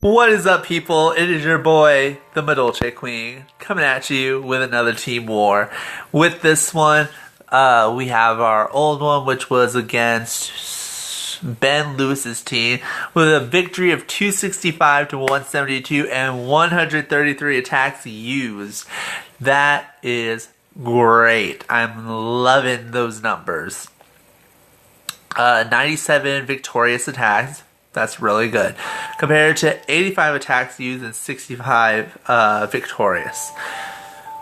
What is up, people? It is your boy, the Madolce Queen, coming at you with another team war. With this one, we have our old one, which was against Ben Lewis's team, with a victory of 265 to 172 and 133 attacks used. That is great. I'm loving those numbers. 97 victorious attacks. That's really good. Compared to 85 attacks used and 65 victorious.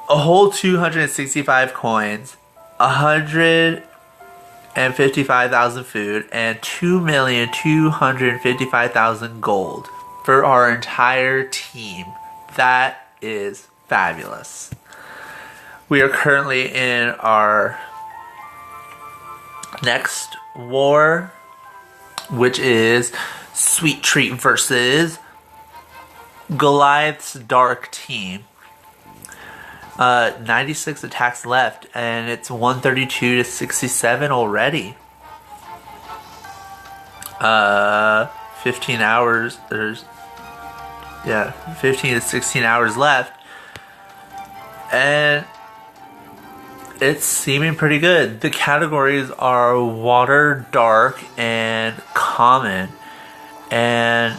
A whole 265 coins, 155,000 food, and 2,255,000 gold for our entire team. That is fabulous. We are currently in our next war, which is Sweet Treat versus Goliathsdarkteam. 96 attacks left, and it's 132 to 67 already. 15 hours. 15 to 16 hours left, and it's seeming pretty good. The categories are water, dark, and common. And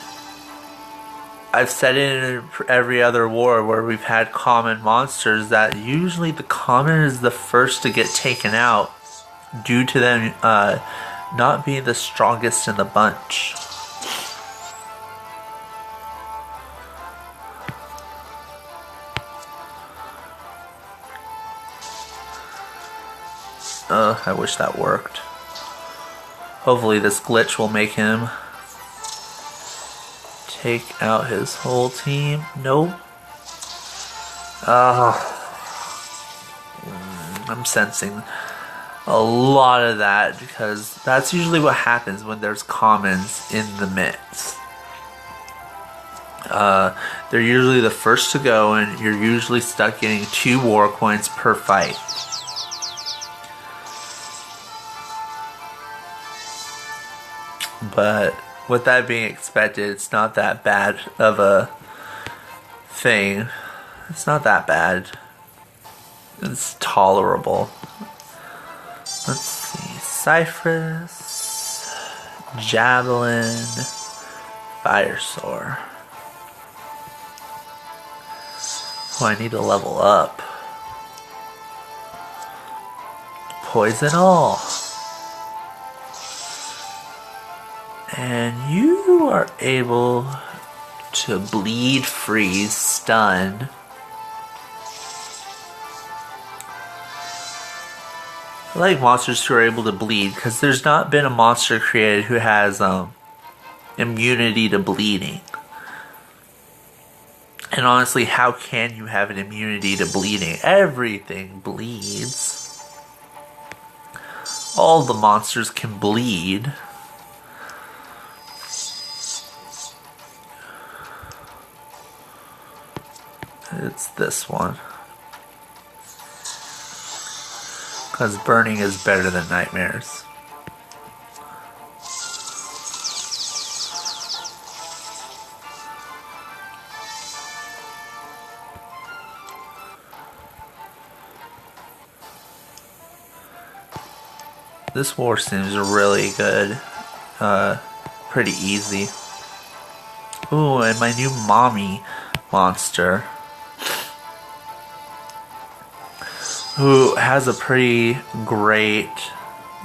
I've said it in every other war where we've had common monsters that usually the common is the first to get taken out due to them not being the strongest in the bunch. I wish that worked. Hopefully this glitch will make him take out his whole team. Nope. I'm sensing a lot of that because that's usually what happens when there's commons in the mix. They're usually the first to go, and you're usually stuck getting 2 war coins per fight. But with that being expected, it's not that bad of a thing. It's not that bad. It's tolerable. Let's see. Cypress, Javelin, Firesaur. Oh, I need to level up. Poison all. And you are able to bleed, freeze, stun. I like monsters who are able to bleed because there's not been a monster created who has immunity to bleeding. And honestly, how can you have an immunity to bleeding? Everything bleeds. All the monsters can bleed. It's this one. Because burning is better than nightmares. This war seems really good. Pretty easy. Ooh, and my new mommy monster, who has a pretty great,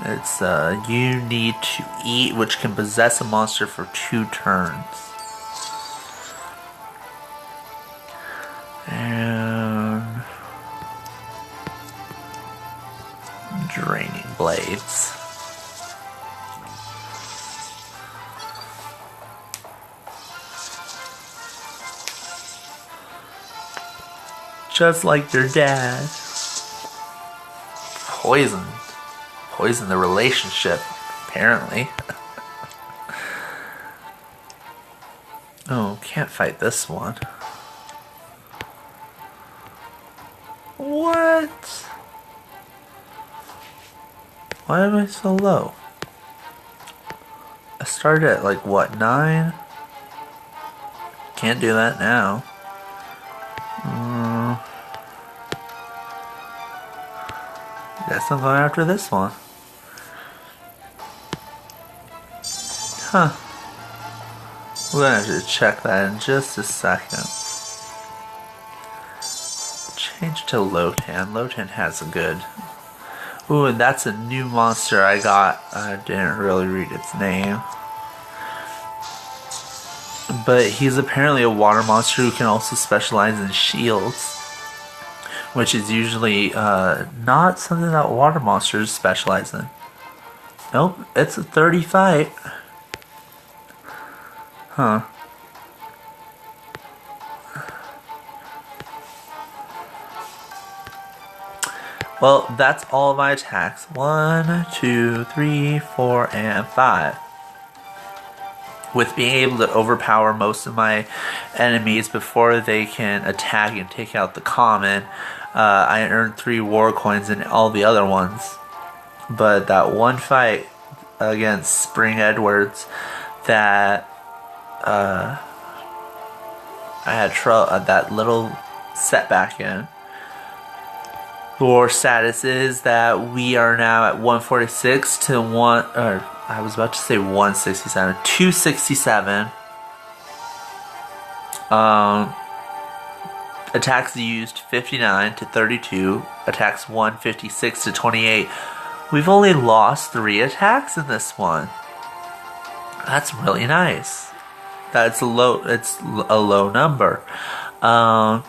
it's you need to eat, which can possess a monster for 2 turns. And draining blades. Just like their dad. Poison the relationship, apparently. Oh, can't fight this one. What? Why am I so low? I started at like what, 9? Can't do that now. Guess I'm going after this one. Huh. We're gonna have to check that in just a second. Change to Lotan. Lotan has a good... Ooh, and that's a new monster I got. I didn't really read its name. But he's apparently a water monster who can also specialize in shields. Which is usually not something that water monsters specialize in. Nope, it's a 30 fight. Huh. Well, that's all of my attacks. 1, 2, 3, 4, and 5. With being able to overpower most of my enemies before they can attack and take out the common, I earned 3 war coins and all the other ones. But that one fight against Spring Edwards that I had that little setback in. The war status is that we are now at 146 to 1, or I was about to say 167, 267. Attacks used 59 to 32. Attacks 156 to 28. We've only lost 3 attacks in this one. That's really nice. It's a low number. And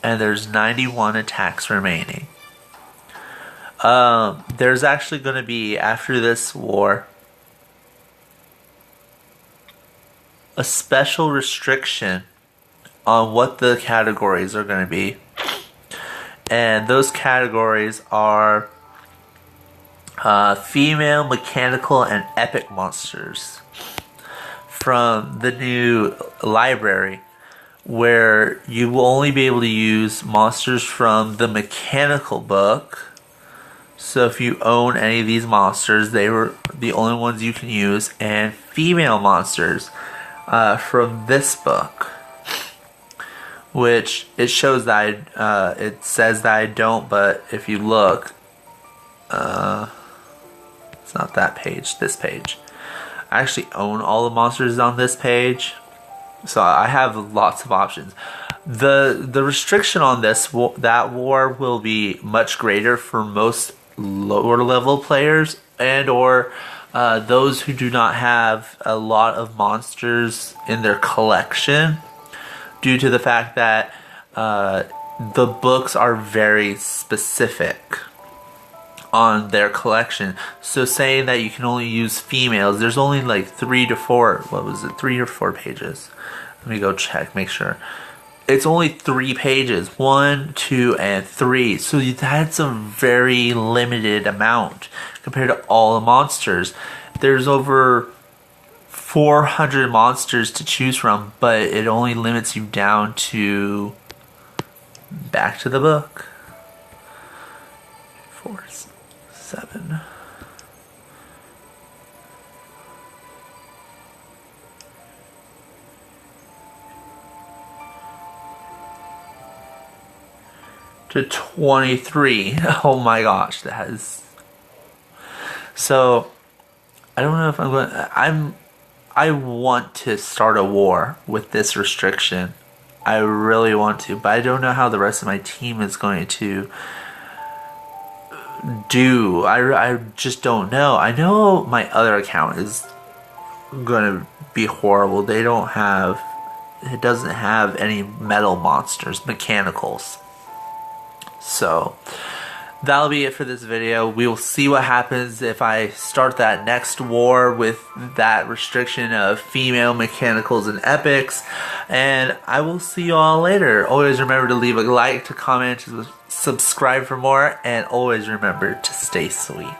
there's 91 attacks remaining. There's actually going to be, after this war, a special restriction on what the categories are going to be. And those categories are female, mechanical, and epic monsters from the new library, where you will only be able to use monsters from the mechanical book. So if you own any of these monsters, they were the only ones you can use, and female monsters from this book, which it shows that it says that I don't, but if you look, it's not that page, this page. I actually own all the monsters on this page, so I have lots of options. The restriction on that war will be much greater for most lower level players and or those who do not have a lot of monsters in their collection, due to the fact that the books are very specific on their collection. So saying that you can only use females, there's only like 3 to 4, what was it, 3 or 4 pages? Let me go check, make sure. It's only 3 pages, 1, 2, and 3. So that's a very limited amount compared to all the monsters. There's over 400 monsters to choose from, but it only limits you down to, back to the book, 4, 7. To 23. Oh my gosh, that is... So, I don't know if I'm going... I want to start a war with this restriction. I really want to, but I don't know how the rest of my team is going to do. I just don't know. I know my other account is going to be horrible. They don't have... It doesn't have any metal monsters, mechanicals. So, that'll be it for this video. We will see what happens if I start that next war with that restriction of female mechanicals and epics. And I will see you all later. Always remember to leave a like, to comment, to subscribe for more, and always remember to stay sweet.